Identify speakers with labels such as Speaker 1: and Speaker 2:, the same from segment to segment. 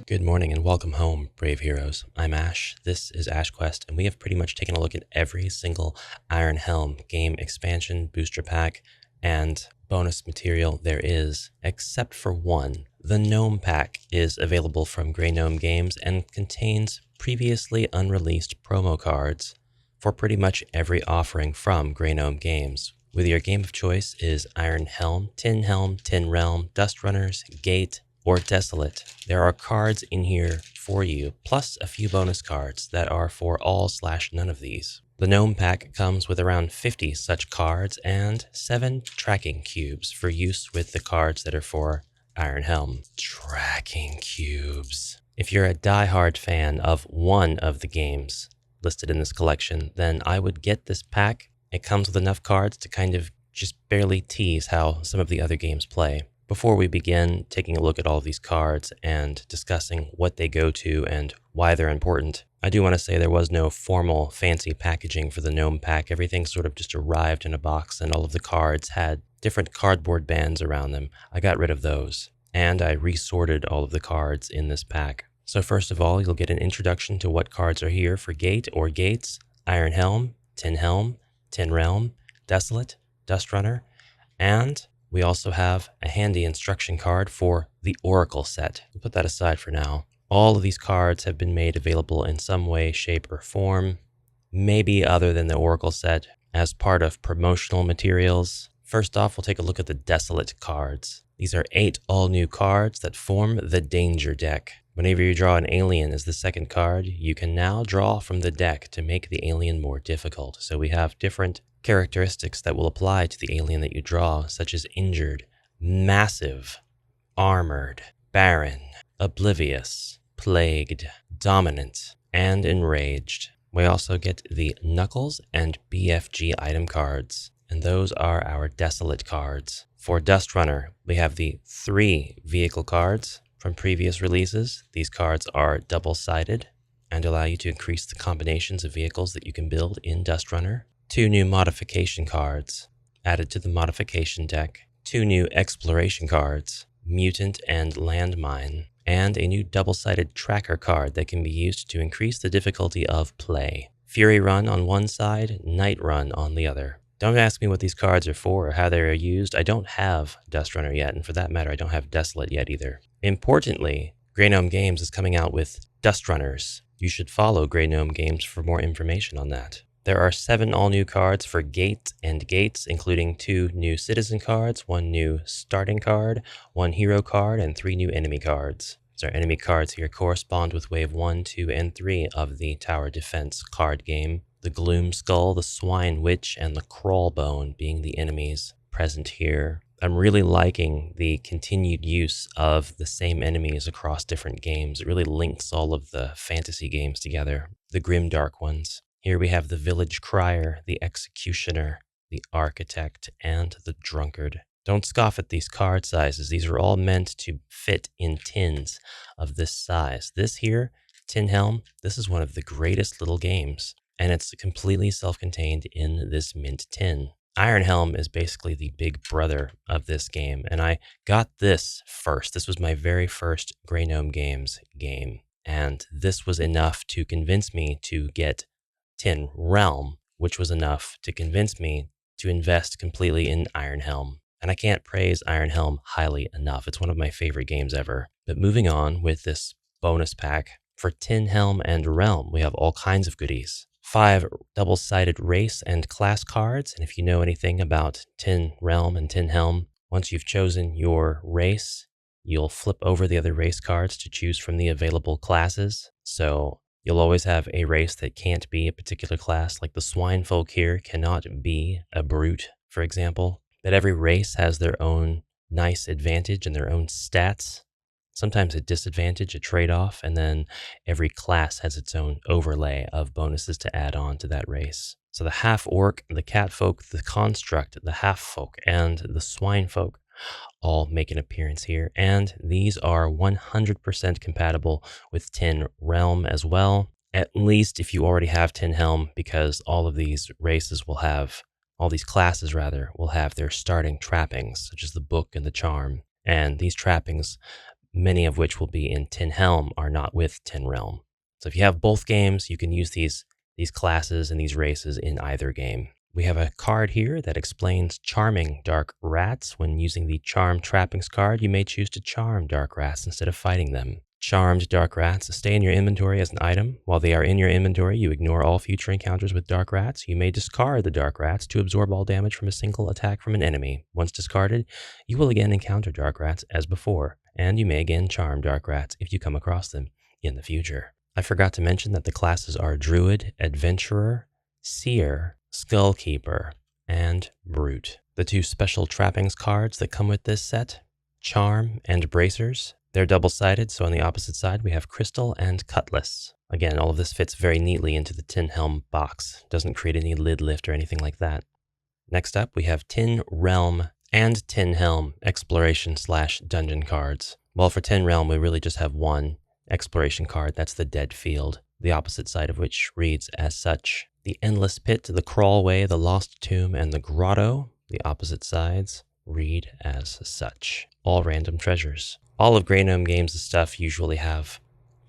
Speaker 1: Good morning and welcome home, brave heroes. I'm Ash, this is AshQuest, and we have pretty much taken a look at every single Iron Helm game expansion, booster pack, and bonus material there is, except for one. The Gnome pack is available from Gnome Games and contains previously unreleased promo cards for pretty much every offering from Gnome Games. Whether your game of choice is Iron Helm, Tin Realm, Dust Runners, Gate, or Desolate, there are cards in here for you, plus a few bonus cards that are for all/none of these. The Gnome pack comes with around 50 such cards and 7 tracking cubes for use with the cards that are for Iron Helm. Tracking cubes. If you're a die-hard fan of one of the games listed in this collection, then I would get this pack. It comes with enough cards to kind of just barely tease how some of the other games play. Before we begin taking a look at all of these cards and discussing what they go to and why they're important, I do want to say there was no formal fancy packaging for the Gnome pack. Everything sort of just arrived in a box, and all of the cards had different cardboard bands around them. I got rid of those, and I resorted all of the cards in this pack. So first of all, you'll get an introduction to what cards are here for Gate or Gates, Iron Helm, Tin Realm, Desolate, Dust Runner, and we also have a handy instruction card for the Oracle set. We'll put that aside for now. All of these cards have been made available in some way, shape, or form, maybe other than the Oracle set, as part of promotional materials. First off, we'll take a look at the Desolate cards. These are 8 all-new cards that form the Danger deck. Whenever you draw an alien as the second card, you can now draw from the deck to make the alien more difficult. So we have different characteristics that will apply to the alien that you draw, such as Injured, Massive, Armored, Barren, Oblivious, Plagued, Dominant, and Enraged. We also get the Knuckles and BFG item cards, and those are our Desolate cards. For Dust Runner, we have the 3 vehicle cards from previous releases. These cards are double-sided and allow you to increase the combinations of vehicles that you can build in Dust Runner. 2 new modification cards added to the modification deck, 2 new exploration cards, Mutant and Landmine, and a new double-sided tracker card that can be used to increase the difficulty of play. Fury Run on one side, Night Run on the other. Don't ask me what these cards are for or how they are used. I don't have Dust Runner yet, and for that matter, I don't have Desolate yet either. Importantly, Gnome Games is coming out with Dust Runners. You should follow Gnome Games for more information on that. There are 7 all-new cards for Gate and Gates, including 2 new Citizen cards, 1 new Starting card, 1 Hero card, and 3 new Enemy cards. So our enemy cards here correspond with Wave 1, 2, and 3 of the Tower Defense card game. The Gloom Skull, the Swine Witch, and the Crawlbone being the enemies present here. I'm really liking the continued use of the same enemies across different games. It really links all of the fantasy games together, the grimdark ones. Here we have the Village Crier, the Executioner, the Architect, and the Drunkard. Don't scoff at these card sizes. These are all meant to fit in tins of this size. This here, Tin Helm, this is one of the greatest little games, and it's completely self-contained in this mint tin. Iron Helm is basically the big brother of this game, and I got this first. This was my very first Gnome Games game, and this was enough to convince me to get Tin Realm, which was enough to convince me to invest completely in Iron Helm. And I can't praise Iron Helm highly enough. It's one of my favorite games ever. But moving on with this bonus pack, for Tin Helm and Realm, we have all kinds of goodies. 5 double-sided race and class cards, and if you know anything about Tin Realm and Tin Helm, once you've chosen your race, you'll flip over the other race cards to choose from the available classes. So you'll always have a race that can't be a particular class, like the swine folk here cannot be a brute, for example. But every race has their own nice advantage and their own stats, sometimes a disadvantage, a trade-off, and then every class has its own overlay of bonuses to add on to that race. So the half-orc, the cat-folk, the construct, the half-folk, and the swine-folk all make an appearance here, and these are 100% compatible with Tin Realm as well, at least if you already have Tin Helm, because all of these races will have, all these classes rather, will have their starting trappings, such as the book and the charm, and these trappings many of which will be in Tin Helm, are not with Tin Realm. So if you have both games, you can use these classes and these races in either game. We have a card here that explains charming dark rats. When using the Charm Trappings card, you may choose to charm dark rats instead of fighting them. Charmed dark rats stay in your inventory as an item. While they are in your inventory, you ignore all future encounters with dark rats. You may discard the dark rats to absorb all damage from a single attack from an enemy. Once discarded, you will again encounter dark rats as before, and you may again charm dark rats if you come across them in the future. I forgot to mention that the classes are Druid, Adventurer, Seer, Skullkeeper, and Brute. The two special trappings cards that come with this set, Charm and Bracers. They're double-sided, so on the opposite side we have Crystal and Cutlass. Again, all of this fits very neatly into the Tin Helm box. Doesn't create any lid lift or anything like that. Next up, we have Tin Realm and Tin Helm exploration/dungeon cards. Well, for Tin Realm, we really just have one exploration card. That's the Dead Field, the opposite side of which reads as such. The Endless Pit, the Crawlway, the Lost Tomb, and the Grotto, the opposite sides, read as such. All random treasures. All of Grey Gnome Games' stuff usually have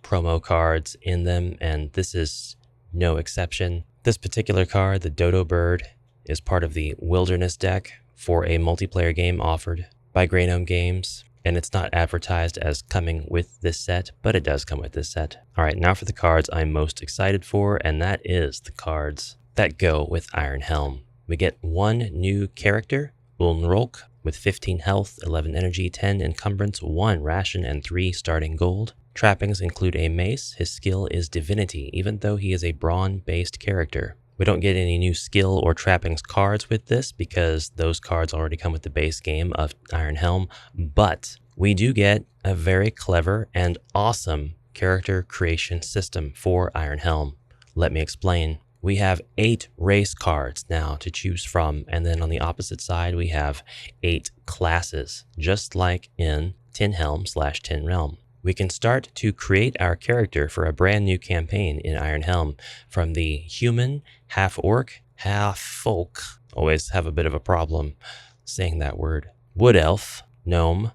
Speaker 1: promo cards in them, and this is no exception. This particular card, the Dodo Bird, is part of the Wilderness deck for a multiplayer game offered by Grey Gnome Games, and it's not advertised as coming with this set, but it does come with this set. All right, now for the cards I'm most excited for, and that is the cards that go with Iron Helm. We get one new character, Ulnrolk, with 15 health, 11 energy, 10 encumbrance, 1 ration, and 3 starting gold. Trappings include a mace. His skill is divinity, even though he is a brawn-based character. We don't get any new skill or trappings cards with this because those cards already come with the base game of Iron Helm, but we do get a very clever and awesome character creation system for Iron Helm. Let me explain. We have 8 race cards now to choose from, and then on the opposite side we have 8 classes, just like in Tin Helm/Tin Realm. We can start to create our character for a brand new campaign in Iron Helm from the human, half-orc, half-folk, always have a bit of a problem saying that word, wood elf, gnome,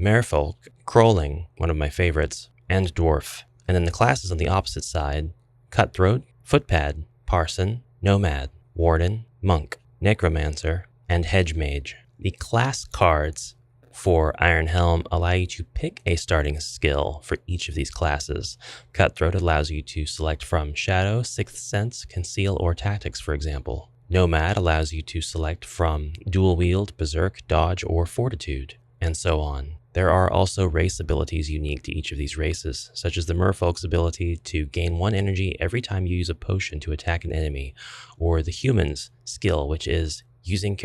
Speaker 1: merfolk, crawling, one of my favorites, and dwarf. And then the classes on the opposite side, cutthroat, footpad, parson, nomad, warden, monk, necromancer, and hedge mage. The class cards for Iron Helm allow you to pick a starting skill for each of these classes. Cutthroat allows you to select from Shadow, Sixth Sense, Conceal, or Tactics, for example. Nomad allows you to select from Dual Wield, Berserk, Dodge, or Fortitude, and so on. There are also race abilities unique to each of these races, such as the merfolk's ability to gain 1 energy every time you use a potion to attack an enemy, or the human's skill, which is during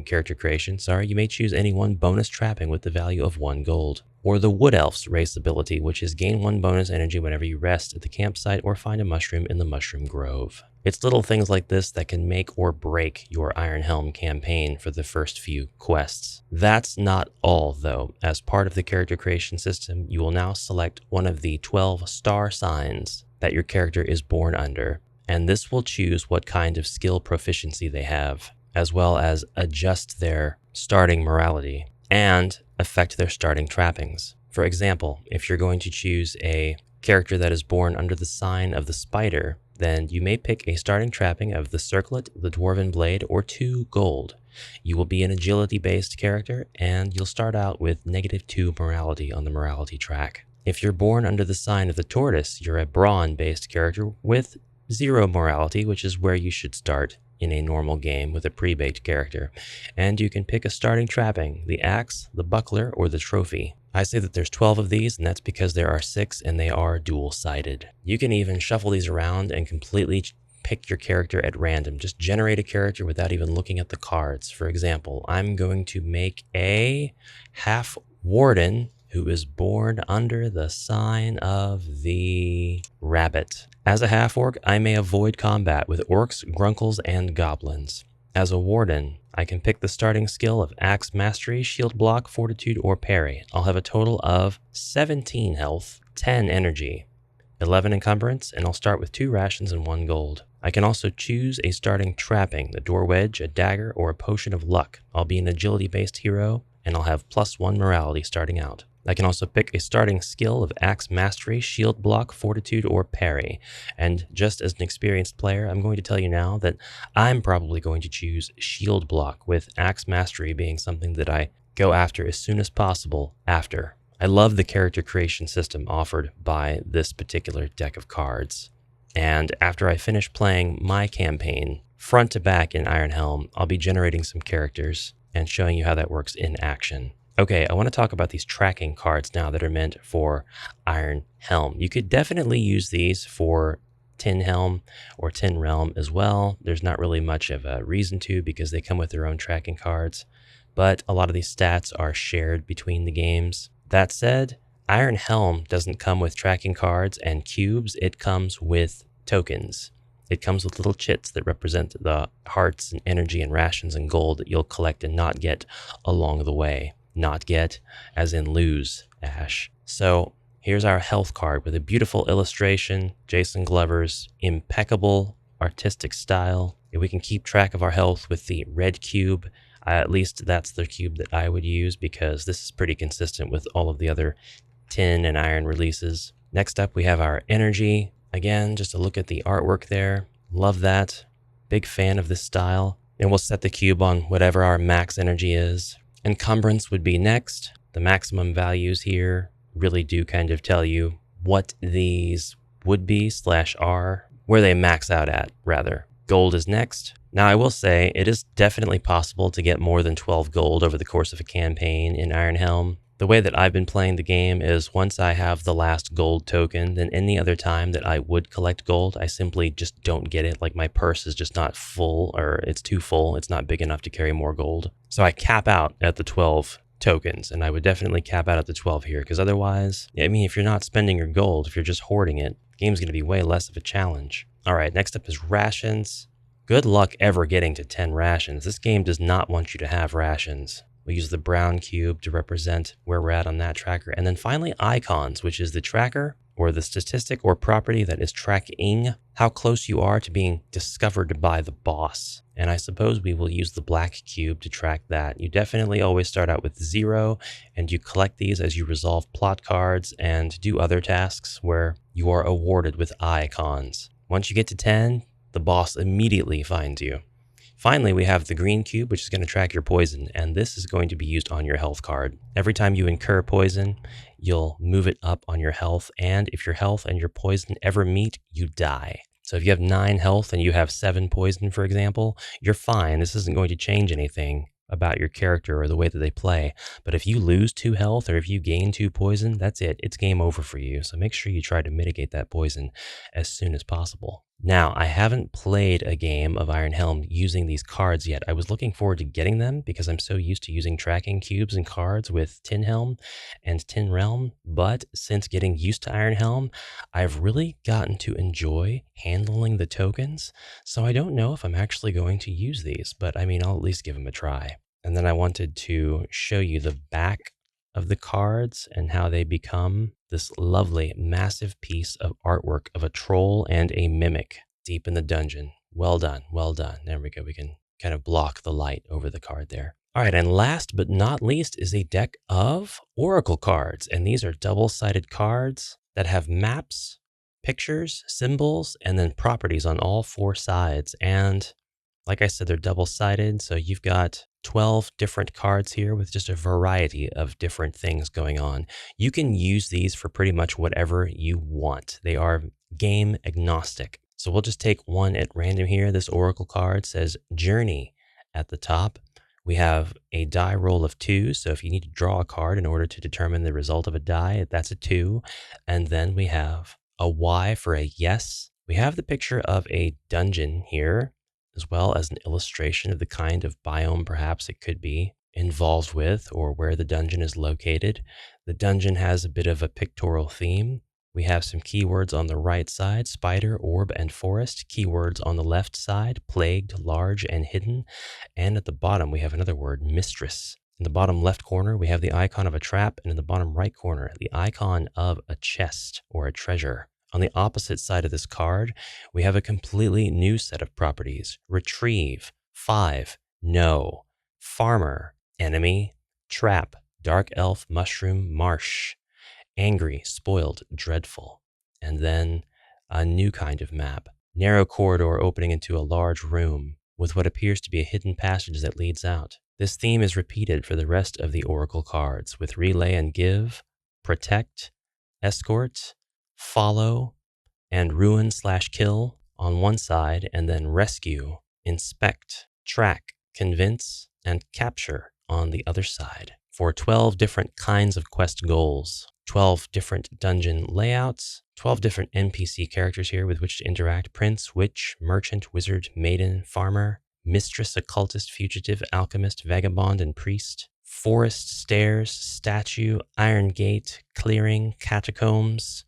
Speaker 1: character creation, you may choose any one bonus trapping with the value of 1 gold. Or the Wood Elf's race ability, which is gain 1 bonus energy whenever you rest at the campsite or find a mushroom in the mushroom grove. It's little things like this that can make or break your Iron Helm campaign for the first few quests. That's not all, though. As part of the character creation system, you will now select one of the 12 star signs that your character is born under, and this will choose what kind of skill proficiency they have, as well as adjust their starting morality and affect their starting trappings. For example, if you're going to choose a character that is born under the sign of the spider, then you may pick a starting trapping of the circlet, the dwarven blade, or 2 gold. You will be an agility-based character, and you'll start out with -2 morality on the morality track. If you're born under the sign of the tortoise, you're a brawn-based character with 0 morality, which is where you should start in a normal game with a pre-baked character. And you can pick a starting trapping, the axe, the buckler, or the trophy. I say that there's 12 of these, and that's because there are 6 and they are dual-sided. You can even shuffle these around and completely pick your character at random. Just generate a character without even looking at the cards. For example, I'm going to make a half-warden who is born under the sign of the rabbit. As a half-orc, I may avoid combat with orcs, grunkles, and goblins. As a warden, I can pick the starting skill of Axe Mastery, Shield Block, Fortitude, or Parry. I'll have a total of 17 health, 10 energy, 11 encumbrance, and I'll start with 2 rations and 1 gold. I can also choose a starting trapping, the Door Wedge, a dagger, or a potion of luck. I'll be an agility-based hero, and I'll have +1 morality starting out. I can also pick a starting skill of Axe Mastery, Shield Block, Fortitude, or Parry. And just as an experienced player, I'm going to tell you now that I'm probably going to choose Shield Block, with Axe Mastery being something that I go after as soon as possible after. I love the character creation system offered by this particular deck of cards. And after I finish playing my campaign, front to back in Iron Helm, I'll be generating some characters and showing you how that works in action. Okay, I want to talk about these tracking cards now that are meant for Iron Helm. You could definitely use these for Tin Helm or Tin Realm as well. There's not really much of a reason to, because they come with their own tracking cards, but a lot of these stats are shared between the games. That said, Iron Helm doesn't come with tracking cards and cubes. It comes with tokens. It comes with little chits that represent the hearts and energy and rations and gold that you'll collect and not get along the way. Not get as in lose, Ash. So here's our health card with a beautiful illustration, Jason Glover's impeccable artistic style. If we can keep track of our health with the red cube, at least that's the cube that I would use, because this is pretty consistent with all of the other tin and iron releases. Next up, we have our energy. Again, just a look at the artwork there. Love that. Big fan of this style. And we'll set the cube on whatever our max energy is. Encumbrance would be next. The maximum values here really do kind of tell you what these would be / are, where they max out at, rather. Gold is next. Now, I will say it is definitely possible to get more than 12 gold over the course of a campaign in Iron Helm. The way that I've been playing the game is once I have the last gold token, then any other time that I would collect gold, I simply just don't get it. Like my purse is just not full, or it's too full. It's not big enough to carry more gold. So I cap out at the 12 tokens, and I would definitely cap out at the 12 here, because otherwise, I mean, if you're not spending your gold, if you're just hoarding it, the game's going to be way less of a challenge. All right, next up is rations. Good luck ever getting to 10 rations. This game does not want you to have rations. We use the brown cube to represent where we're at on that tracker. And then finally, icons, which is the tracker or the statistic or property that is tracking how close you are to being discovered by the boss. And I suppose we will use the black cube to track that. You definitely always start out with 0, and you collect these as you resolve plot cards and do other tasks where you are awarded with icons. Once you get to 10, the boss immediately finds you. Finally, we have the green cube, which is going to track your poison, and this is going to be used on your health card. Every time you incur poison, you'll move it up on your health, and if your health and your poison ever meet, you die. So if you have 9 health and you have 7 poison, for example, you're fine. This isn't going to change anything about your character or the way that they play. But if you lose 2 health or if you gain 2 poison, that's it. It's game over for you. So make sure you try to mitigate that poison as soon as possible. Now, I haven't played a game of Iron Helm using these cards yet. I was looking forward to getting them because I'm so used to using tracking cubes and cards with Tin Helm and Tin Realm. But since getting used to Iron Helm, I've really gotten to enjoy handling the tokens. So I don't know if I'm actually going to use these, but I mean, I'll at least give them a try. And then I wanted to show you the back of the cards and how they become this lovely, massive piece of artwork of a troll and a mimic deep in the dungeon. Well done, well done. There we go. We can kind of block the light over the card there. All right, and last but not least is a deck of oracle cards. And these are double-sided cards that have maps, pictures, symbols, and then properties on all 4 sides. And like I said, they're double-sided, so you've got 12 different cards here with just a variety of different things going on. You can use these for pretty much whatever you want. They are game agnostic. So we'll just take one at random here. This oracle card says Journey at the top. We have a die roll of 2, so if you need to draw a card in order to determine the result of a die, that's a 2. And then we have a Y for a yes. We have the picture of a dungeon here, as well as an illustration of the kind of biome perhaps it could be involved with or where the dungeon is located. The dungeon has a bit of a pictorial theme. We have some keywords on the right side, spider, orb, and forest. Keywords on the left side, plagued, large, and hidden. And at the bottom, we have another word, mistress. In the bottom left corner, we have the icon of a trap, and in the bottom right corner, the icon of a chest or a treasure. On the opposite side of this card, we have a completely new set of properties. Retrieve, 5, no, farmer, enemy, trap, Dark Elf Mushroom Marsh, Angry, Spoiled, Dreadful. And then a new kind of map, narrow corridor opening into a large room with what appears to be a hidden passage that leads out. This theme is repeated for the rest of the Oracle cards with Relay and Give, Protect, Escort, Follow, and Ruin/Kill on one side, and then Rescue, Inspect, Track, Convince, and Capture on the other side for 12 different kinds of quest goals, 12 different dungeon layouts, 12 different NPC characters here with which to interact: Prince, Witch, Merchant, Wizard, Maiden, Farmer, Mistress, Occultist, Fugitive, Alchemist, Vagabond, and Priest, Forest, Stairs, Statue, Iron Gate, Clearing, Catacombs,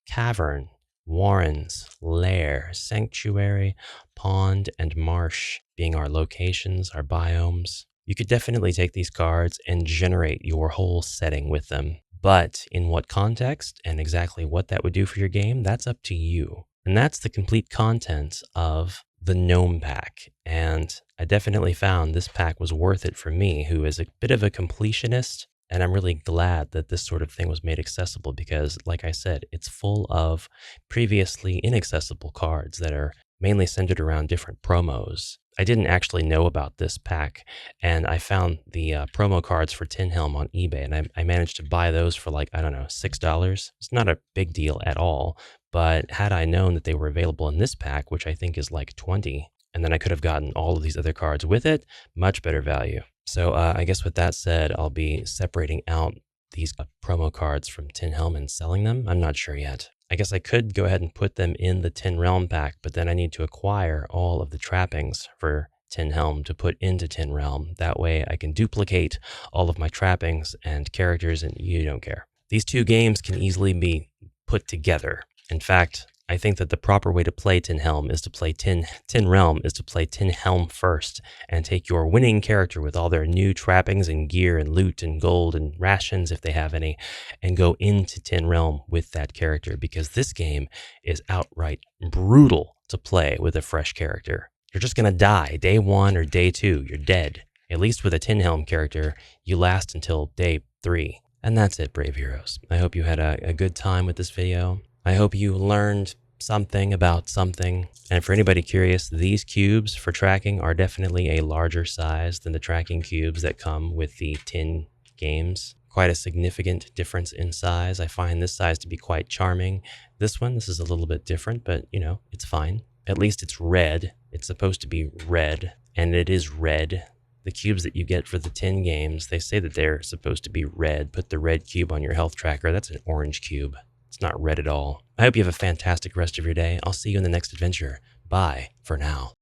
Speaker 1: Cavern, Warrens, Lair, Sanctuary, Pond, and Marsh being our locations, our biomes. You could definitely take these cards and generate your whole setting with them. But in what context and exactly what that would do for your game, that's up to you. And that's the complete content of the Gnome pack. And I definitely found this pack was worth it for me, who is a bit of a completionist. And I'm really glad that this sort of thing was made accessible because, like I said, it's full of previously inaccessible cards that are mainly centered around different promos. I didn't actually know about this pack, and I found the promo cards for Tin Helm on eBay, and I managed to buy those for like, I don't know, $6. It's not a big deal at all, but had I known that they were available in this pack, which I think is like 20, and then I could have gotten all of these other cards with it, much better value. So I guess with that said, I'll be separating out these promo cards from Tin Helm and selling them. I'm not sure yet. I guess I could go ahead and put them in the Tin Realm pack, but then I need to acquire all of the trappings for Tin Helm to put into Tin Realm. That way I can duplicate all of my trappings and characters, and you don't care. These two games can easily be put together. In fact, I think that the proper way to play Tin Helm is to play Tin Realm is to play Tin Helm first and take your winning character with all their new trappings and gear and loot and gold and rations if they have any, and go into Tin Realm with that character, because this game is outright brutal to play with a fresh character. You're just going to die day 1 or day 2. You're dead. At least with a Tin Helm character, you last until day 3. And that's it, Brave Heroes. I hope you had a good time with this video. I hope you learned something about something. And for anybody curious, these cubes for tracking are definitely a larger size than the tracking cubes that come with the tin games. Quite a significant difference in size. I find this size to be quite charming. This is a little bit different, but you know, it's fine. At least it's red. It's supposed to be red, and it is red. The cubes that you get for the tin games, they say that they're supposed to be red. Put the red cube on your health tracker. That's an orange cube. It's not red at all. I hope you have a fantastic rest of your day. I'll see you in the next adventure. Bye for now.